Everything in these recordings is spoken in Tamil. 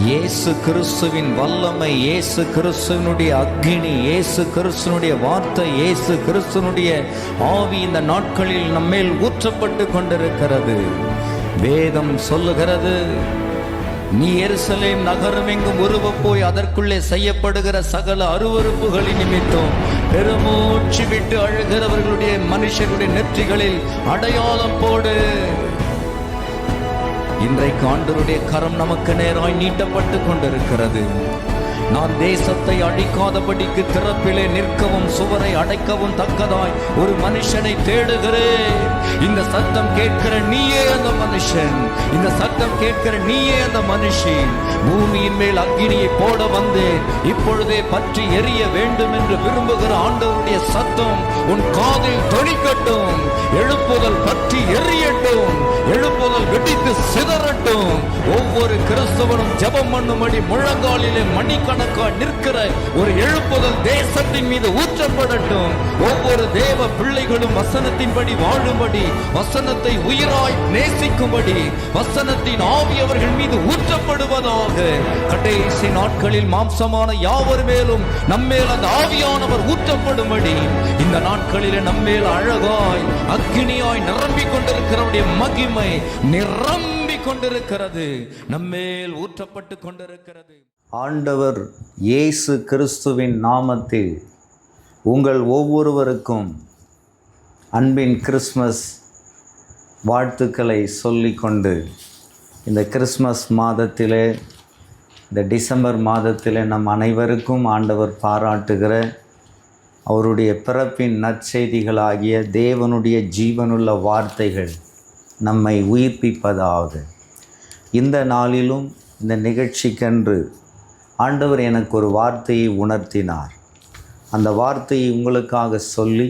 இயேசு கிறிஸ்துவின் வல்லமை, இயேசு கிறிஸ்துவனுடைய அக்னி, இயேசு கிறிஸ்துவனுடைய வார்த்தை, இயேசு கிறிஸ்துவனுடைய ஆவி இந்த நாட்களில் நம்மேல் ஊற்றப்பட்டு கொண்டிருக்கிறது. வேதம் சொல்லுகிறது, நீ எருசலேம் நகரம் எங்கும் உருவ போய் அதற்குள்ளே செய்யப்படுகிற சகல அருவருப்புகளின் நிமித்தம் பெருமூச்சு விட்டு அழுகிறவர்களுடைய மனுஷருடைய நெற்றிகளில் அடையாளம் போடு. இன்றைக்கு ஆண்டவருடைய கரம் நமக்கு நேராய் நீட்டப்பட்டு கொண்டிருக்கிறது. நான் தேசத்தை அழிக்காதபடிக்கு திறப்பிலே நிற்கவும் சுவரை அடைக்கவும் தக்கதாய் ஒரு மனுஷனை தேடுகிறேன். இந்த சத்தம் கேட்கிற நீயே அந்த மனுஷன், இந்த சத்தம் கேட்கிற நீயே அந்த மனுஷி. பூமியின் மேல் அக்கினியை போட வந்தேன், இப்பொழுதே பற்றி எரிய வேண்டும் என்று விரும்புகிற ஆண்டவருடைய சத்தம் உன் காதில் தொனிக்கட்டும். எழுப்புதல் பற்றி எரியட்டும், எழுப்புதல் வெடித்து சிதறட்டும். ஒவ்வொரு கிறிஸ்தவனும் ஜெபம் பண்ணும்படி முழங்காலிலே மணிக்கணக்காக நிற்கிற ஒரு எழுப்புதல் தேசத்தின் மீது ஊற்றப்படட்டும். ஒவ்வொரு தேவ பிள்ளைகளும் வசனத்தின்படி வாழும்படி, வசனத்தை உயிராய் நேசிக்கும்படி, வசனத்தின் ஆவி அவர்கள் மீது ஊற்றப்படுவதாக. கடைசி நாட்களில் மாம்சமான யாவர் மேலும் நம்மேல் அந்த ஆவியானவர் ஊற்றப்படும்படி இந்த நாட்களிலே நம்மேல் அழகாய் அக்கினியாய் நிரம்பிக் கொண்டிருக்கிறவருடைய மகிமை நிரம்பிக் கொண்டிருக்கிறது, நம்மேல் ஊற்றப்பட்டு கொண்டிருக்கிறது. ஆண்டவர் இயேசு கிறிஸ்துவின் நாமத்தில் உங்கள் ஒவ்வொருவருக்கும் அன்பின் கிறிஸ்மஸ் வாழ்த்துக்களை சொல்லிக்கொண்டு, இந்த கிறிஸ்மஸ் மாதத்திலே, இந்த டிசம்பர் மாதத்திலே நம் அனைவருக்கும் ஆண்டவர் பாராட்டுகிற அவருடைய பிறப்பின் நற்செய்திகளாகிய தேவனுடைய ஜீவனுள்ள வார்த்தைகள் நம்மை உயிர்ப்பிப்பதாக. இந்த நாளிலும் இந்த நிகழ்ச்சிக்கென்று ஆண்டவர் எனக்கு ஒரு வார்த்தையை உணர்த்தினார். அந்த வார்த்தையை உங்களுக்காக சொல்லி,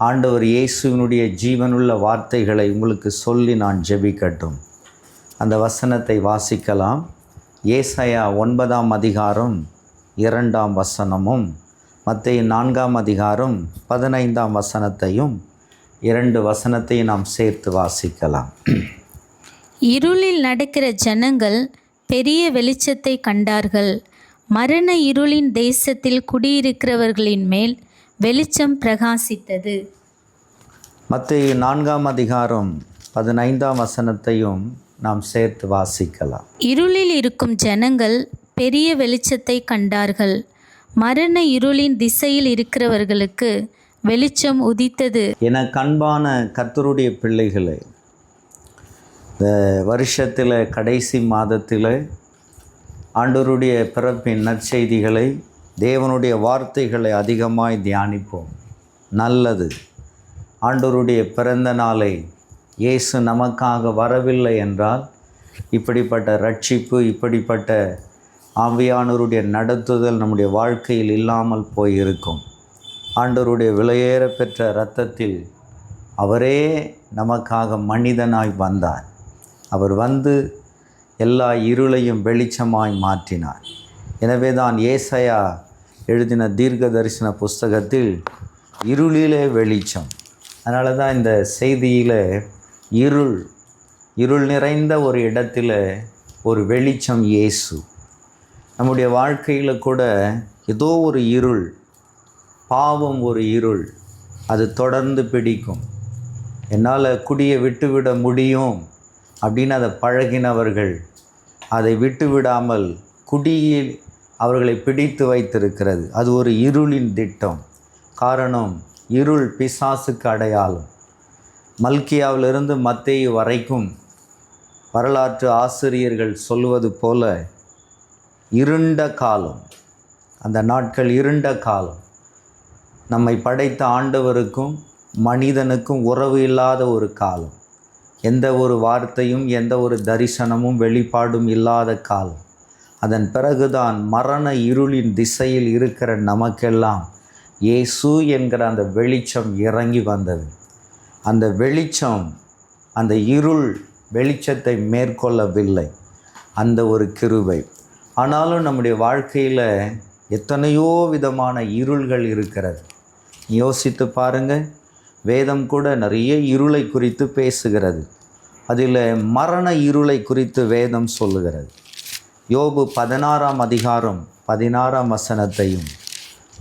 ஆண்டவர் இயேசுவினுடைய ஜீவனுள்ள வார்த்தைகளை உங்களுக்கு சொல்லி நான் ஜெபிக்கட்டும். அந்த வசனத்தை வாசிக்கலாம். ஏசாயா 9ஆம் அதிகாரம் 2ஆம் வசனமும் மத்தேயு 4ஆம் அதிகாரம் 15ஆம் வசனத்தையும் 2 வசனத்தையும் நாம் சேர்த்து வாசிக்கலாம். இருளில் நடக்கிற ஜனங்கள் பெரிய வெளிச்சத்தை கண்டார்கள். மரண இருளின் தேசத்தில் குடியிருக்கிறவர்களின் மேல் வெளிச்சம் பிரகாசித்தது. மத்தேயு 4ஆம் அதிகாரம் 15ஆம் வசனத்தையும் நாம் சேர்த்து வாசிக்கலாம். இருளில் இருக்கும் ஜனங்கள் பெரிய வெளிச்சத்தை கண்டார்கள். மரண இருளின் திசையில் இருக்கிறவர்களுக்கு வெளிச்சம் உதித்தது. என கண்பான கர்த்தருடைய பிள்ளைகளே, இந்த வருஷத்தில் கடைசி மாதத்தில் ஆண்டவருடைய பிறப்பின் நற்செய்திகளை, தேவனுடைய வார்த்தைகளை அதிகமாய் தியானிப்போம். நல்லது. ஆண்டவருடைய பிறந்த நாளை இயேசு நமக்காக வரவில்லை என்றால் இப்படிப்பட்ட ரட்சிப்பு, இப்படிப்பட்ட ஆவியானவருடைய நடத்துதல் நம்முடைய வாழ்க்கையில் இல்லாமல் போயிருக்கும். ஆண்டவருடைய விலையேற பெற்ற இரத்தத்தில் அவரே நமக்காக மனிதனாய் வந்தார். அவர் வந்து எல்லா இருளையும் வெளிச்சமாய் மாற்றினார். எனவே தான் ஏசாயா எழுதின தீர்க்க தரிசன புஸ்தகத்தில் இருளிலே வெளிச்சம். அதனால தான் இந்த செய்தியில் இருள் நிறைந்த ஒரு இடத்துல ஒரு வெளிச்சம் இயேசு. நம்முடைய வாழ்க்கையில் கூட ஏதோ ஒரு இருள், பாவம் ஒரு இருள், அது தொடர்ந்து பிடிக்கும். என்னால் குடியை விட்டுவிட முடியும் அப்படின்னு அதை பழகினவர்கள் அதை விட்டுவிடாமல் குடியில் அவர்களை பிடித்து வைத்திருக்கிறது. அது ஒரு இருளின் திட்டம். காரணம், இருள் பிசாசுக்கு அடையாளம். மல்கியாவிலிருந்து மத்தேயு வரைக்கும் வரலாற்று ஆசிரியர்கள் சொல்லுவது போல இருண்ட காலம். அந்த நாட்கள் இருண்ட காலம். நம்மை படைத்த ஆண்டவருக்கும் மனிதனுக்கும் உறவு இல்லாத ஒரு காலம். எந்த ஒரு வார்த்தையும் எந்த ஒரு தரிசனமும் வெளிப்பாடும் இல்லாத காலம். அதன் பிறகுதான் மரண இருளின் திசையில் இருக்கிற நமக்கெல்லாம் இயேசு என்கிற அந்த வெளிச்சம் இறங்கி வந்தது. அந்த வெளிச்சம், அந்த இருள் வெளிச்சத்தை மேற்கொள்ளவில்லை. அந்த ஒரு கிருபை. ஆனாலும் நம்முடைய வாழ்க்கையில் எத்தனையோ விதமான இருள்கள் இருக்கிறது. யோசித்து பாருங்கள். வேதம் கூட நிறைய இருளை குறித்து பேசுகிறது. அதில் மரண இருளை குறித்து வேதம் சொல்லுகிறது. யோபு 16ஆம் அதிகாரம் 16ஆம் வசனத்தையும்,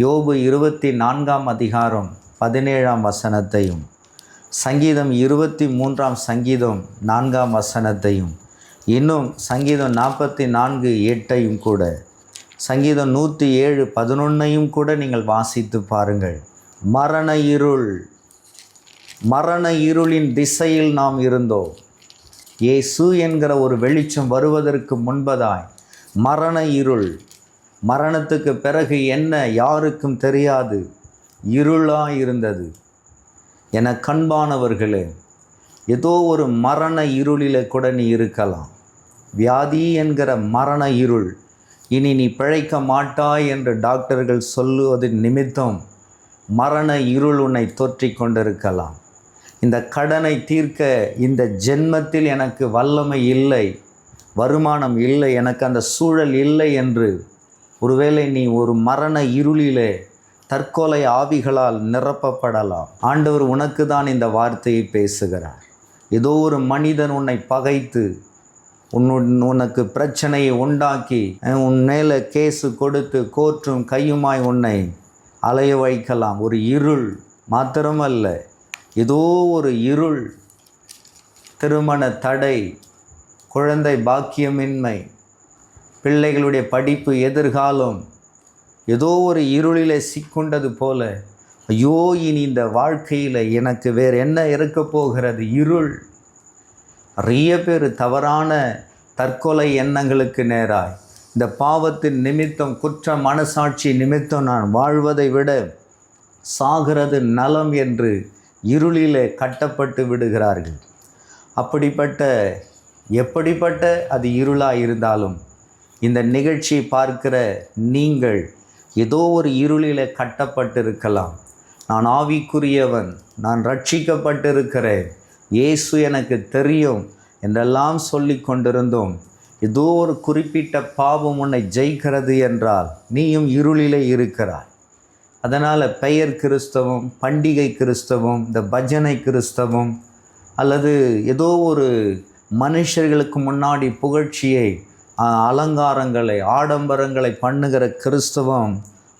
யோபு 24ஆம் அதிகாரம் 17ஆம் வசனத்தையும், சங்கீதம் 23ஆம் சங்கீதம் 4ஆம் வசனத்தையும், இன்னும் சங்கீதம் 44:8 கூட, சங்கீதம் 107:11 கூட நீங்கள் வாசித்து பாருங்கள். மரண இருளின் திசையில் நாம் இருந்தோம். இயேசு என்கிற ஒரு வெளிச்சம் வருவதற்கு முன்பதாய் மரண இருள், மரணத்துக்கு பிறகு என்ன யாருக்கும் தெரியாது, இருளாக இருந்தது. என கண்பானவர்களே, ஏதோ ஒரு மரண இருளில் கூட நீ இருக்கலாம். வியாதி என்கிற மரண இருள், இனி நீ பிழைக்க மாட்டாய் என்று டாக்டர்கள் சொல்லுவதன் நிமித்தம் மரண இருள் உன்னை தொற்றிக் கொண்டிருக்கலாம். இந்த கடனை தீர்க்க இந்த ஜென்மத்தில் எனக்கு வல்லமை இல்லை, வருமானம் இல்லை, எனக்கு அந்த சூழல் இல்லை என்று ஒருவேளை நீ ஒரு மரண இருளிலே தற்கொலை ஆவிகளால் நிரப்பப்படலாம். ஆண்டவர் உனக்கு தான் இந்த வார்த்தையை பேசுகிறார். ஏதோ ஒரு மனிதன் உன்னை பகைத்து உனக்கு பிரச்சனையை உண்டாக்கி உன் மேலே கேஸு கொடுத்து கோர்ட்டும் கையுமாய் உன்னை அலைய வைக்கலாம். ஒரு இருள் மாத்திரமல்ல, ஏதோ ஒரு இருள், திருமண தடை, குழந்தை பாக்கியமின்மை, பிள்ளைகளுடைய படிப்பு, எதிர்காலம், ஏதோ ஒரு இருளிலே சிக்கொண்டது போல, ஐயோ இனி இந்த வாழ்க்கையில் எனக்கு வேறு என்ன இருக்க போகிறது, இருள். நிறைய பேர் தவறான தற்கொலை எண்ணங்களுக்கு நேராய் இந்த பாவத்தின் நிமித்தம், குற்ற மனசாட்சி நிமித்தம் நான் வாழ்வதை விட சாகிறது நலம் என்று இருளிலே கட்டப்பட்டு விடுகிறார்கள். எப்படிப்பட்ட அது இருளாக இருந்தாலும் இந்த நிகழ்ச்சியை பார்க்கிற நீங்கள் ஏதோ ஒரு இருளிலே கட்டப்பட்டிருக்கலாம். நான் ஆவிக்குரியவன், நான் ரட்சிக்கப்பட்டிருக்கிறேன், இயேசு எனக்கு தெரியும் என்றெல்லாம் சொல்லி கொண்டிருந்தோம். ஏதோ ஒரு குறிப்பிட்ட பாவம் உன்னை ஜெயிக்கிறது என்றால் நீயும் இருளிலே இருக்கிறாய். அதனால் பெயர் கிறிஸ்தவம், பண்டிகை கிறிஸ்தவம், இந்த பஜனை கிறிஸ்தவம், அல்லது ஏதோ ஒரு மனுஷர்களுக்கு முன்னாடி புகழ்ச்சியை, அலங்காரங்களை, ஆடம்பரங்களை பண்ணுகிற கிறிஸ்தவம்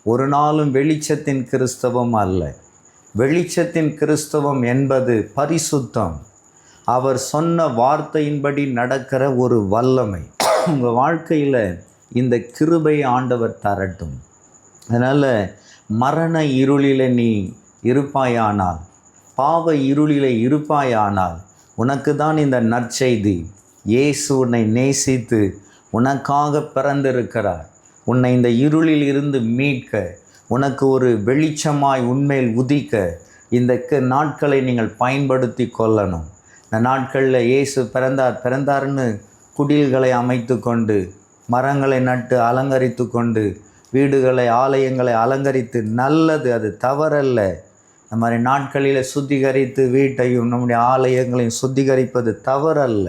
ஒரு நாளும் வெளிச்சத்தின் கிறிஸ்தவம் அல்ல. வெளிச்சத்தின் கிறிஸ்தவம் என்பது பரிசுத்தம், அவர் சொன்ன வார்த்தையின்படி நடக்கிற ஒரு வல்லமை. உங்கள் வாழ்க்கையில் இந்த கிருபை ஆண்டவர் தரட்டும். அதனால் மரண இருளில் நீ இருப்பாயானால், பாவ இருளில் இருப்பாயானால், உனக்கு தான் இந்த நற்செய்தி. இயேசு உன்னை நேசித்து உனக்காக பிறந்திருக்கிறார். உன்னை இந்த இருளில் இருந்து மீட்க, உனக்கு ஒரு வெளிச்சமாய் உன்மேல் உதிக்க இந்த நாட்களை நீங்கள் பயன்படுத்தி கொள்ளணும். இந்த நாட்களில் இயேசு பிறந்தார்னு குடில்களை அமைத்து கொண்டு, மரங்களை நட்டு அலங்கரித்து கொண்டு, வீடுகளை, ஆலயங்களை அலங்கரித்து, நல்லது, அது தவறல்ல. இந்த மாதிரி நாட்களில் சுத்திகரித்து வீட்டையும் நம்முடைய ஆலயங்களையும் சுத்திகரிப்பது தவறல்ல.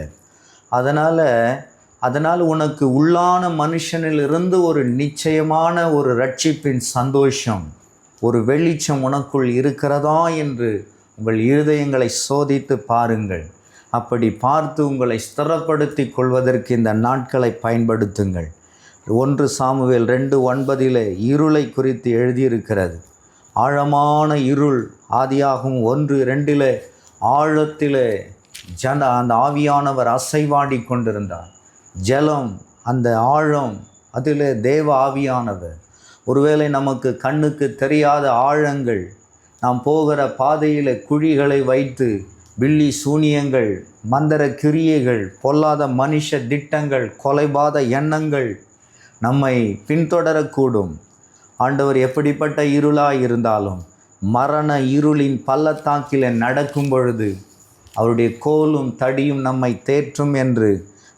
அதனால் உனக்கு உள்ளான மனுஷனிலிருந்து ஒரு நிச்சயமான ஒரு ரட்சிப்பின் சந்தோஷம், ஒரு வெளிச்சம் உனக்குள் இருக்கிறதா என்று உங்கள் இருதயங்களை சோதித்து பாருங்கள். அப்படி பார்த்து உங்களை ஸ்திரப்படுத்தி கொள்வதற்கு இந்த நாட்களை பயன்படுத்துங்கள். 1 சாமுவேல் 2:9 இருளை குறித்து எழுதியிருக்கிறது. ஆழமான இருள். ஆதியாகமம் 1:2 ஆழத்திலே அந்த ஆவியானவர் அசைவாடி கொண்டிருந்தார். ஜலம், அந்த ஆழம், அதில் தேவ ஆவியானவர். ஒருவேளை நமக்கு கண்ணுக்கு தெரியாத ஆழங்கள், நாம் போகிற பாதையில் குழிகளை வைத்து பில்லி சூனியங்கள், மந்திர கிரியைகள், பொல்லாத மனுஷ திட்டங்கள், கொலைபாத எண்ணங்கள் நம்மை பின்தொடரக்கூடும். ஆண்டவர் எப்படிப்பட்ட இருளாக இருந்தாலும் மரண இருளின் பள்ளத்தாக்கில் நடக்கும் பொழுது அவருடைய கோலும் தடியும் நம்மை தேற்றும் என்று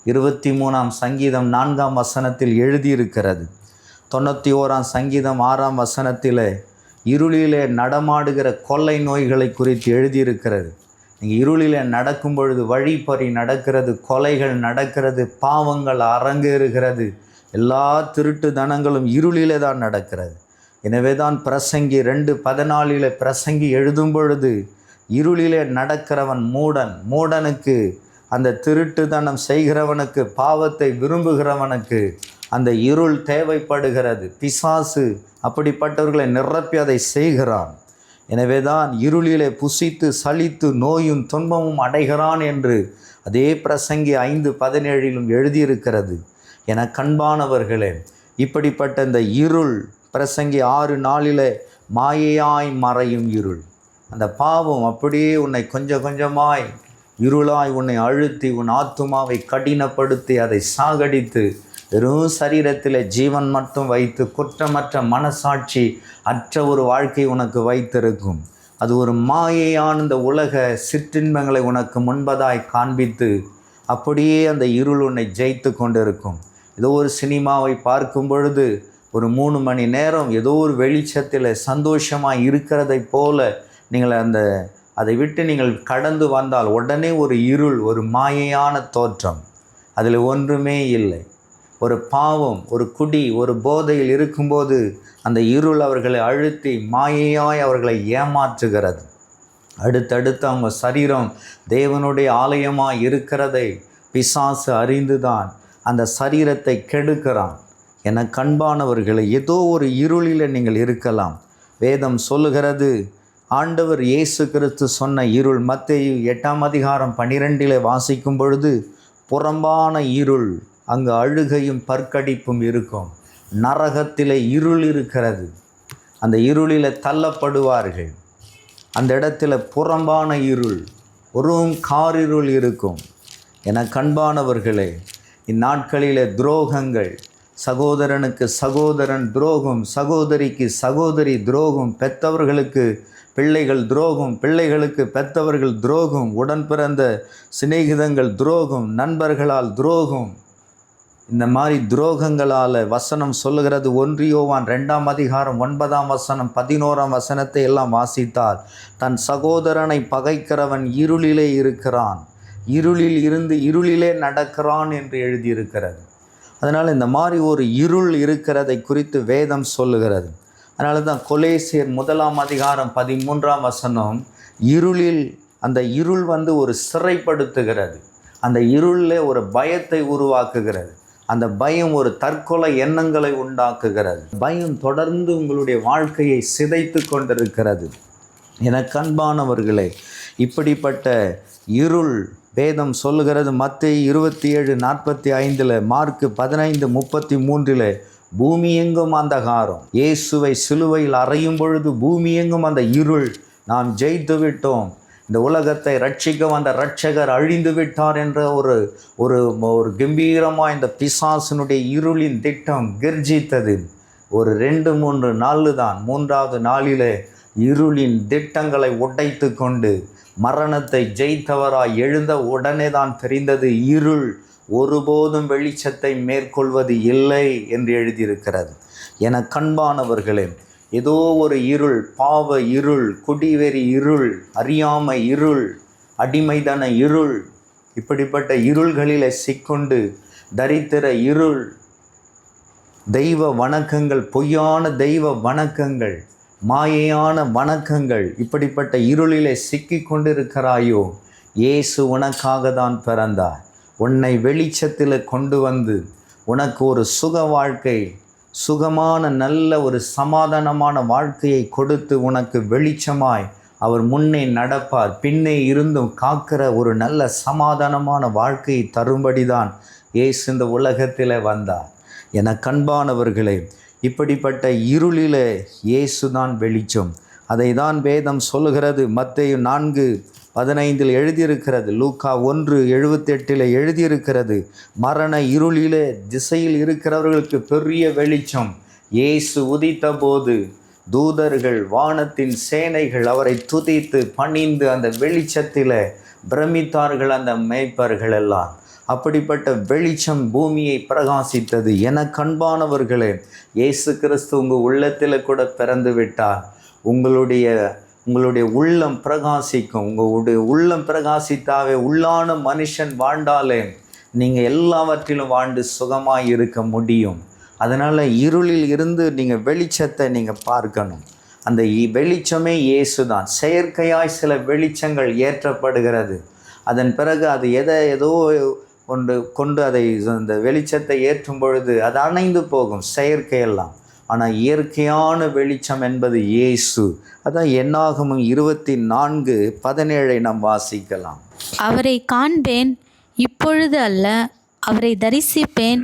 23ஆம் சங்கீதம் 4ஆம் வசனத்தில் எழுதியிருக்கிறது. 91ஆம் சங்கீதம் 6ஆம் வசனத்தில் இருளிலே நடமாடுகிற கொள்ளை நோய்களை குறித்து எழுதியிருக்கிறது. நீங்கள் இருளிலே நடக்கும் பொழுது வழிப்பறி நடக்கிறது, கொலைகள் நடக்கிறது, பாவங்கள் அரங்கேறுகிறது, எல்லா திருட்டு தனங்களும் இருளிலே தான் நடக்கிறது. எனவே தான் பிரசங்கி 2:14 பிரசங்கி எழுதும் பொழுது இருளிலே நடக்கிறவன் மூடன், மூடனுக்கு அந்த திருட்டுத்தனம் செய்கிறவனுக்கு, பாவத்தை விரும்புகிறவனுக்கு அந்த இருள் தேவைப்படுகிறது. பிசாசு அப்படிப்பட்டவர்களை நிரப்பி அதை செய்கிறான். எனவே தான் இருளிலே புசித்து சலித்து நோயும் துன்பமும் அடைகிறான் என்று அதே பிரசங்கி 5:17 எழுதியிருக்கிறது. என கண்பானவர்களே, இப்படிப்பட்ட இந்த இருள் பிரசங்கி 6:4 மாயையாய் மறையும் இருள். அந்த பாவம் அப்படியே உன்னை கொஞ்சம் கொஞ்சமாய் இருளாய் உன்னை அழுத்தி உன் ஆத்துமாவை கடினப்படுத்தி அதை சாகடித்து வெறும் சரீரத்தில் ஜீவன் மட்டும் வைத்து குற்றமற்ற மனசாட்சி அற்ற ஒரு வாழ்க்கை உனக்கு வைத்திருக்கும். அது ஒரு மாயையான இந்த உலக சிற்றின்பங்களை உனக்கு முன்பதாய் காண்பித்து அப்படியே அந்த இருள் உன்னை ஜெயித்து கொண்டிருக்கும். ஏதோ ஒரு சினிமாவை பார்க்கும் பொழுது ஒரு 3 மணி நேரம் ஏதோ ஒரு வெளிச்சத்தில் சந்தோஷமாக இருக்கிறதை போல நீங்கள் அதை விட்டு நீங்கள் கடந்து வந்தால் உடனே ஒரு இருள், ஒரு மாயையான தோற்றம், அதில் ஒன்றுமே இல்லை. ஒரு பாவம், ஒரு குடி, ஒரு போதையில் இருக்கும்போது அந்த இருள் அவர்களை அழுத்தி மாயையாய் அவர்களை ஏமாற்றுகிறது. அடுத்தடுத்து அவங்க சரீரம் தேவனுடைய ஆலயமாக இருக்கிறதை பிசாசு அறிந்துதான் அந்த சரீரத்தை கெடுக்கிறான். என கண்பானவர்களை, ஏதோ ஒரு இருளில் நீங்கள் இருக்கலாம். வேதம் சொல்லுகிறது, ஆண்டவர் இயேசு கிறிஸ்து சொன்ன இருள் மத்தேயு 8:12 வாசிக்கும் பொழுது, புறம்பான இருள், அங்கு அழுகையும் பற்கடிப்பும் இருக்கும். நரகத்திலே இருள் இருக்கிறது. அந்த இருளில் தள்ளப்படுவார்கள். அந்த இடத்துல புறம்பான இருள், ஒரு காரிருள் இருக்கும். என கண்பானவர்களே, இந்நாட்களிலே துரோகங்கள், சகோதரனுக்கு சகோதரன் துரோகம், சகோதரிக்கு சகோதரி துரோகம், பெற்றவர்களுக்கு பிள்ளைகள் துரோகம், பிள்ளைகளுக்கு பெற்றவர்கள் துரோகம், உடன் பிறந்த சிநேகிதங்கள் துரோகம், நண்பர்களால் துரோகம். இந்த மாதிரி துரோகங்களால் வசனம் சொல்லுகிறது. 1 யோவான் 2:9 11 எல்லாம் வாசித்தால், தன் சகோதரனை பகைக்கிறவன் இருளிலே இருக்கிறான், இருளில் இருந்து இருளிலே நடக்கிறான் என்று எழுதியிருக்கிறது. அதனால் இந்த மாதிரி ஒரு இருள் இருக்கிறதை குறித்து வேதம் சொல்லுகிறது. அதனால தான் கொலேசியர் 1:13 இருளில், அந்த இருள் ஒரு சிறைப்படுத்துகிறது. அந்த இருளில் ஒரு பயத்தை உருவாக்குகிறது. அந்த பயம் ஒரு தற்கொலை எண்ணங்களை உண்டாக்குகிறது. பயம் தொடர்ந்து உங்களுடைய வாழ்க்கையை சிதைத்து கொண்டிருக்கிறது. எனக்கு அன்பானவர்களே, இப்படிப்பட்ட இருள் வேதம் சொல்லுகிறது. மத்தேயு 27:45, மார்க்கு 15:33, பூமி எங்கும் அந்தகாரம். இயேசுவை சிலுவையில் அறையும் பொழுது பூமி எங்கும் அந்த இருள், நாம் ஜெயித்து விட்டோம், இந்த உலகத்தை ரட்சிக்க வந்த இரட்சகர் அழிந்து விட்டார் என்ற ஒரு கம்பீரமாக இந்த பிசாசினுடைய இருளின் திட்டம் கர்ஜித்தது. ஒரு 2-3 நாள் தான். 3வது நாளிலே இருளின் திட்டங்களை உடைத்து கொண்டு மரணத்தை ஜெயித்தவராய் எழுந்த உடனே தான் தெரிந்தது, இருள் ஒருபோதும் வெளிச்சத்தை மேற்கொள்வது இல்லை என்று எழுதியிருக்கிறது. என கண்பானவர்களே, ஏதோ ஒரு இருள், பாவ இருள், குடிவெறி இருள், அறியாமை இருள், அடிமைதன இருள், இப்படிப்பட்ட இருள்களில் சிக்கொண்டு தரித்திர இருள், தெய்வ வணக்கங்கள், பொய்யான தெய்வ வணக்கங்கள், மாயையான வணக்கங்கள், இப்படிப்பட்ட இருளிலே சிக்கி கொண்டிருக்கிறாயோ, இயேசு உனக்காக தான் பிறந்தார். உன்னை வெளிச்சத்தில் கொண்டு வந்து உனக்கு ஒரு சுக வாழ்க்கை, சுகமான நல்ல ஒரு சமாதானமான வாழ்க்கையை கொடுத்து உனக்கு வெளிச்சமாய் அவர் முன்னே நடப்பார். பின்னே இருந்தும் காக்கிற ஒரு நல்ல சமாதானமான வாழ்க்கையை தரும்படிதான் இயேசு இந்த உலகத்தில் வந்தார். என கண்பானவர்களே, இப்படிப்பட்ட இருளிலே இயேசு தான் வெளிச்சம். அதை தான் வேதம் சொல்லுகிறது. மத்தேயு 4:15 எழுதியிருக்கிறது. லூக்கா 1:78 எழுதியிருக்கிறது. மரண இருளிலே திசையில் இருக்கிறவர்களுக்கு பெரிய வெளிச்சம். இயேசு உதித்த போது தூதர்கள், வானத்தின் சேனைகள் அவரை துதித்து பணிந்து அந்த வெளிச்சத்தில் பிரமித்தார்கள் அந்த மேய்ப்பர்கள் எல்லாம். அப்படிப்பட்ட வெளிச்சம் பூமியை பிரகாசித்தது. என கண்பானவர்களே, இயேசு கிறிஸ்து உங்கள் உள்ளத்தில் கூட பிறந்து விட்டார். உங்களுடைய உள்ளம் பிரகாசிக்கும். உங்களுடைய உள்ளம் பிரகாசித்தாவே உள்ளான மனுஷன் வாழ்ந்தாலே நீங்கள் எல்லாவற்றிலும் வாழ்ந்து சுகமாக இருக்க முடியும். அதனால் இருளில் இருந்து நீங்கள் வெளிச்சத்தை நீங்கள் பார்க்கணும். அந்த வெளிச்சமே இயேசு தான். செயற்கையாய் சில வெளிச்சங்கள் ஏற்றப்படுகிறது. அதன் பிறகு அது ஏதோ கொண்டு அதை அந்த வெளிச்சத்தை ஏற்றும் பொழுது அது அணைந்து போகும் செயற்கையெல்லாம். ஆனால் இயற்கையான வெளிச்சம் என்பது இயேசு. அதான் என்னாகமம் 24:17 நாம் வாசிக்கலாம். அவரை காண்பேன், இப்பொழுது அல்ல, அவரை தரிசிப்பேன்,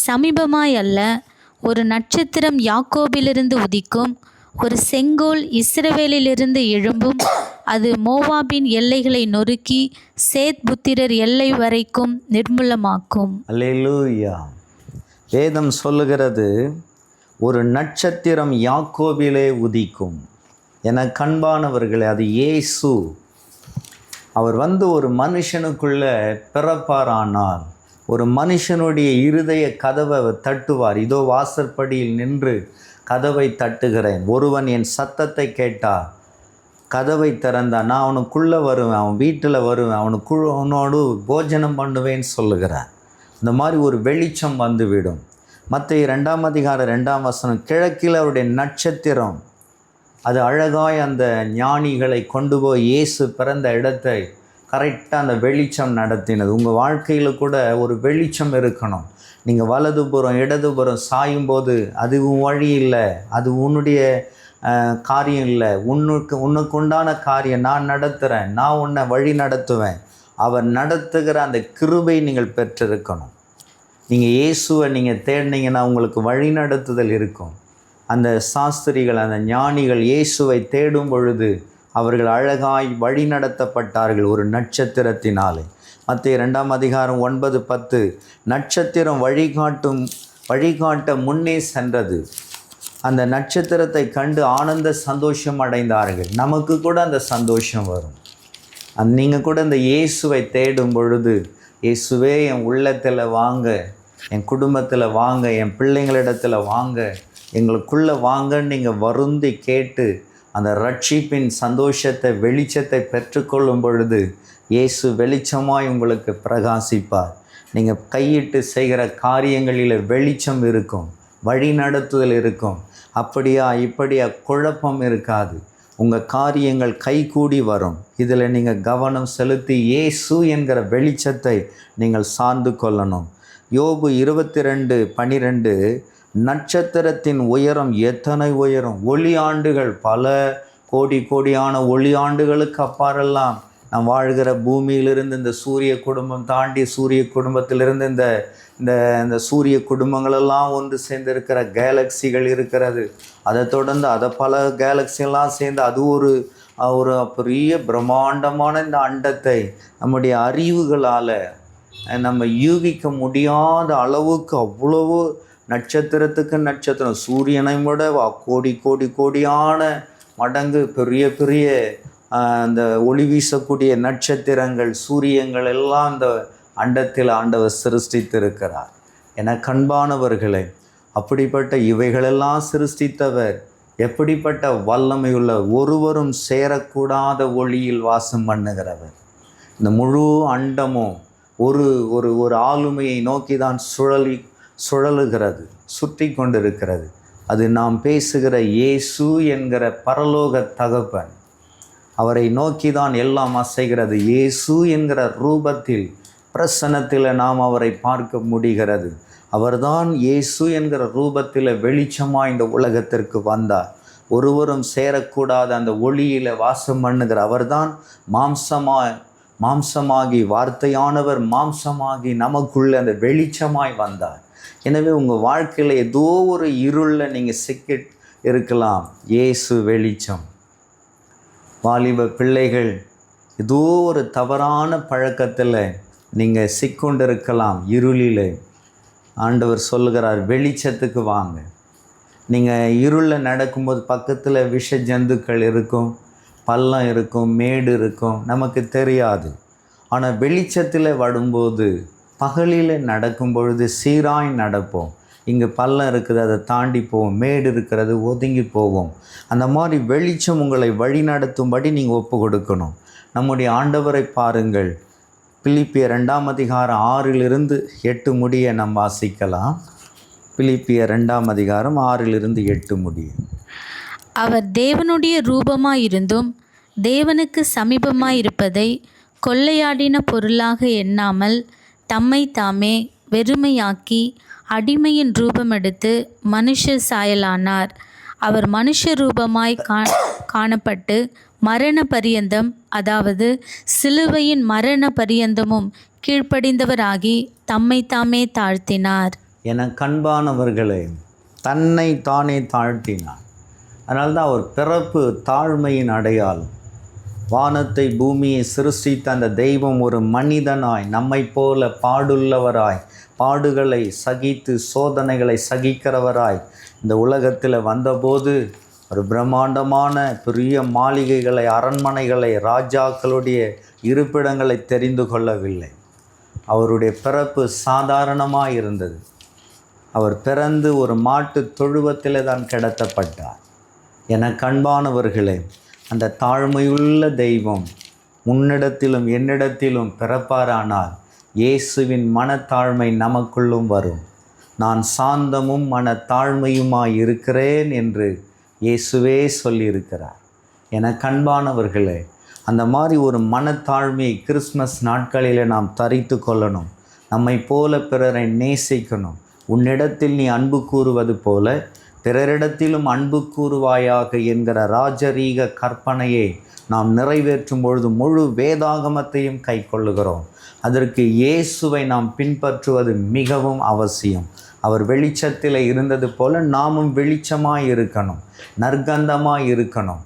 சமீபமாய் அல்ல. ஒரு நட்சத்திரம் யாக்கோபிலிருந்து உதிக்கும், ஒரு செங்கோல் இஸ்ரவேலிலிருந்து எழும்பும். அது மோவாபின் எல்லைகளை நொறுக்கி சேத் புத்திரர் எல்லை வரைக்கும் நிர்மூலமாக்கும். அல்லேலூயா. வேதம் சொல்லுகிறது, ஒரு நட்சத்திரம் யாக்கோபிலே உதிக்கும். என கண்பானவர்களே, அது இயேசு. அவர் ஒரு மனுஷனுக்குள்ள பிறப்பாரானால், ஒரு மனுஷனுடைய இருதய கதவை தட்டுவார். இதோ வாசற்படியில் நின்று கதவை தட்டுகிறேன், ஒருவன் என் சத்தத்தை கேட்டார், கதவை திறந்தான், நான் அவனுக்குள்ளே வருவேன், அவன் வீட்டில் வருவேன், அவனோடு போஜனம் பண்ணுவேன்னு சொல்லுகிறார். இந்த மாதிரி ஒரு வெளிச்சம் வந்துவிடும். மத்தேயு 2:2 கிழக்கில் அவருடைய நட்சத்திரம் அது அழகாய் அந்த ஞானிகளை கொண்டு போய் இயேசு பிறந்த இடத்தை கரெக்டாக அந்த வெளிச்சம் நடத்தினது. உங்கள் வாழ்க்கையில் கூட ஒரு வெளிச்சம் இருக்கணும். நீங்கள் வலதுபுறம் இடதுபுறம் சாயும்போது அது உன் வழி இல்லை, அது உன்னுடைய காரியம் இல்லை, உனக்கு உண்டான காரியம் நான் நடத்துகிறேன், நான் உன்னை வழி நடத்துவேன். அவர் நடத்துகிற அந்த கிருபை நீங்கள் பெற்றிருக்கணும். நீங்கள் இயேசுவை நீங்கள் தேடினீங்கன்னா உங்களுக்கு வழி நடத்துதல் இருக்கும். அந்த சாஸ்திரிகள், அந்த ஞானிகள் இயேசுவை தேடும் பொழுது அவர்கள் அழகாய் வழி நடத்தப்பட்டார்கள் ஒரு நட்சத்திரத்தினாலே. மத்தேயு 2:9-10 நட்சத்திரம் வழிகாட்ட முன்னே சென்றது. அந்த நட்சத்திரத்தை கண்டு ஆனந்த சந்தோஷம் அடைந்தார்கள். நமக்கு கூட அந்த சந்தோஷம் வரும். நீங்கள் கூட இந்த இயேசுவை தேடும் பொழுது, இயேசுவே என் உள்ளத்தில் வாங்க, என் குடும்பத்தில் வாங்க, என் பிள்ளைங்களிடத்தில் வாங்க, எங்களுக்குள்ளே வாங்கன்னு நீங்கள் வருந்தி கேட்டு அந்த ரட்சிப்பின் சந்தோஷத்தை வெளிச்சத்தை பெற்றுக்கொள்ளும் பொழுது இயேசு வெளிச்சமாய் உங்களுக்கு பிரகாசிப்பார். நீங்கள் கையிட்டு செய்கிற காரியங்களில் வெளிச்சம் இருக்கும், வழி நடத்துதல் இருக்கும். அப்படியா இப்படியா குழப்பம் இருக்காது. உங்கள் காரியங்கள் கைகூடி வரும். இதில் நீங்கள் கவனம் செலுத்தி இயேசு என்கிற வெளிச்சத்தை நீங்கள் சார்ந்து கொள்ளணும். யோபு 22:12 நட்சத்திரத்தின் உயரம் எத்தனை உயரம், ஒளி ஆண்டுகள், பல கோடியான ஒளி ஆண்டுகளுக்கு அப்பாறெல்லாம் நாம் வாழ்கிற பூமியிலிருந்து இந்த சூரிய குடும்பம் தாண்டி சூரிய குடும்பத்திலிருந்து இந்த சூரிய குடும்பங்களெல்லாம் ஒன்று சேர்ந்திருக்கிற கேலக்சிகள் இருக்கிறது. அதை தொடர்ந்து அதை பல கேலக்சியெல்லாம் சேர்ந்து அது ஒரு பெரிய பிரம்மாண்டமான இந்த அண்டத்தை நம்முடைய அறிவுகளால் நம்ம யூகிக்க முடியாத அளவுக்கு அவ்வளவு நட்சத்திரத்துக்கு நட்சத்திரம் சூரியனை விட கோடியான மடங்கு பெரிய அந்த ஒளி வீசக்கூடிய நட்சத்திரங்கள், சூரியங்கள் எல்லாம் அந்த அண்டத்தில் ஆண்டவர் சிருஷ்டித்திருக்கிறார். என கண்பானவர்களே, அப்படிப்பட்ட இவைகளெல்லாம் சிருஷ்டித்தவர் எப்படிப்பட்ட வல்லமையுள்ள, ஒருவரும் சேரக்கூடாத ஒளியில் வாசம் பண்ணுகிறவர். இந்த முழு அண்டமும் ஒரு ஆளுமையை நோக்கி தான் சுழலுகிறது, சுற்றி கொண்டிருக்கிறது. அது நாம் பேசுகிற இயேசு என்கிற பரலோக தகப்பன். அவரை நோக்கி தான் எல்லாம் அசைகிறது. இயேசு என்கிற ரூபத்தில் பிரசன்னத்தில் நாம் அவரை பார்க்க முடிகிறது. அவர்தான் இயேசு என்கிற ரூபத்தில் வெளிச்சமாக இந்த உலகத்திற்கு வந்தார். ஒருவரும் சேரக்கூடாத அந்த ஒளியில் வாசம் பண்ணுகிற அவர்தான் மாம்சமாகி வார்த்தையானவர் மாம்சமாகி நமக்குள்ளே அந்த வெளிச்சமாய் வந்தார். எனவே உங்கள் வாழ்க்கையில் ஏதோ ஒரு இருளில் நீங்கள் சிக்கிட்டு இருக்கலாம். இயேசு வெளிச்சம். வாலிப பிள்ளைகள் ஏதோ ஒரு தவறான பழக்கத்தில் நீங்கள் சிக்கொண்டிருக்கலாம். இருளில் ஆண்டவர் சொல்லுகிறார், வெளிச்சத்துக்கு வாங்க. நீங்கள் இருளில் நடக்கும்போது பக்கத்தில் விஷ ஜந்துக்கள் இருக்கும், பள்ளம் இருக்கும், மேடு இருக்கும், நமக்கு தெரியாது. ஆனால் வெளிச்சத்தில் வரும்போது பகலில் நடக்கும் பொழுது சீராய் நடப்போம். இங்கே பள்ளம் இருக்குது, அதை தாண்டி போவோம், மேடு இருக்கிறது ஒதுங்கி போவோம். அந்த மாதிரி வெளிச்சம் உங்களை வழி நடத்தும்படி நீங்கள் ஒப்பு கொடுக்கணும். நம்முடைய ஆண்டவரை பாருங்கள். பிலிப்பியர் 2:6-8 முடிய நாம் வாசிக்கலாம். பிலிப்பியர் 2:6-8 முடிய. அவர் தேவனுடைய ரூபமாயிருந்தும் தேவனுக்கு சமீபமாயிருப்பதை கொள்ளையாடின பொருளாக எண்ணாமல் தம்மை தாமே வெறுமையாக்கி அடிமையின் ரூபமெடுத்து மனுஷ சாயலானார். அவர் மனுஷ ரூபமாய் காணப்பட்டு மரண பரியந்தம், அதாவது சிலுவையின் மரண பரியந்தமும் கீழ்ப்படிந்தவராகி தம்மை தாமே தாழ்த்தினார். என கண்பானவர்களே, தன்னை தானே தாழ்த்தினார். அதனால்தான் அவர் பிறப்பு தாழ்மையின் அடையாளம். வானத்தை பூமியை சிருஷ்டித்த அந்த தெய்வம் ஒரு மனிதனாய் நம்மை போல பாடுள்ளவராய், பாடுகளை சகித்து சோதனைகளை சகிக்கிறவராய் இந்த உலகத்தில் வந்தபோது ஒரு பிரம்மாண்டமான பெரிய மாளிகைகளை, அரண்மனைகளை, ராஜாக்களுடைய இருப்பிடங்களை தெரிந்து கொள்ளவில்லை. அவருடைய பிறப்பு சாதாரணமாக இருந்தது. அவர் பிறந்து ஒரு மாட்டு தொழுவத்தில் தான் கிடத்தப்பட்டார். என கண்பானவர்களே, அந்த தாழ்மையுள்ள தெய்வம் உன்னிடத்திலும் என்னிடத்திலும் பிறப்பாரானால் இயேசுவின் மனத்தாழ்மை நமக்குள்ளும் வரும். நான் சாந்தமும் மனத்தாழ்மையுமாய் இருக்கிறேன் என்று இயேசுவே சொல்லியிருக்கிறார். என கண்பானவர்களே, அந்த மாதிரி ஒரு மனத்தாழ்மையை கிறிஸ்மஸ் நாட்களில் நாம் தரித்து கொள்ளணும். நம்மை போல பிறரை நேசிக்கணும். உன்னிடத்தில் நீ அன்பு கூறுவது போல பிறரிடத்திலும் அன்பு கூறுவாயாக என்கிற ராஜரீக கற்பனையை நாம் நிறைவேற்றும் பொழுது முழு வேதாகமத்தையும் கை கொள்ளுகிறோம். அதற்கு இயேசுவை நாம் பின்பற்றுவது மிகவும் அவசியம். அவர் வெளிச்சத்தில் இருந்தது போல நாமும் வெளிச்சமாய் இருக்கணும், நற்கந்தமாய் இருக்கணும்.